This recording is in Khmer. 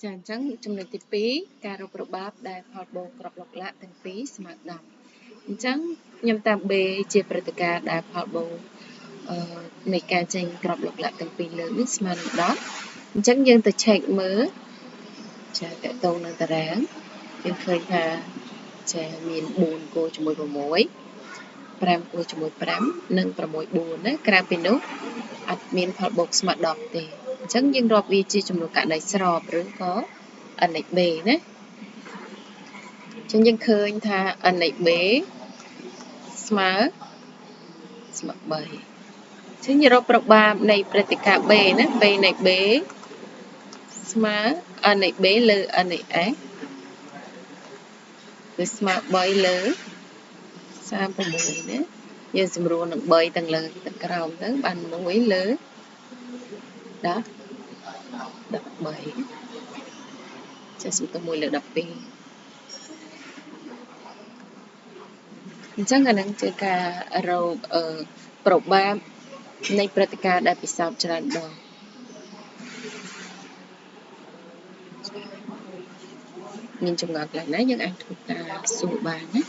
ចាអញ្ចឹងចំណុចទី2ការរករបបដែលផលបូកក្របឡុកឡាក់ទាំងពីរស្មើ10អញ្ចឹងខ្ញុំតាម B ជាព្រឹត្តិការណ៍ដែលផលបូកនៃការចេញក្របឡុកឡាក់ទាំងពីរលើនេះស្មើនឹង10អញ្ចឹងយើងទៅឆែកមើលចាតកតងនឹងតារាងយើងឃើញថាចាមាន4គូជាមួយ6 5គូជាមួយ5និង6 4ណាក្រៅពីនោះអត់មានផលបូកស្មើ10ទេអញ្ចឹងយើងរាប់វាជាចំនួនករណីស្របឬក៏ n x b ណាអញ្ចឹងយើងឃើញថា n x b ស្មើ3អញ្ចឹងយើងរកប្របាបនៃព្រឹត្តិការណ៍ b ណា b នៃ b ស្មើ n x b លើ n x s គឺស្មើ3លើ36ណាយើងសម្រួលនឹង3ទាំងលើទាំងក្រោមទៅបាន1លើ13ចាសទៅ1លើ12អញ្ចឹងអានឹងជាការរកប្របាបនៃព្រឹត្តិការណ៍ដែលពិសោធន៍ច្រើនដងមានចម្ងល់ខ្លះណាយើងអាចធ្វើការសួរបានណា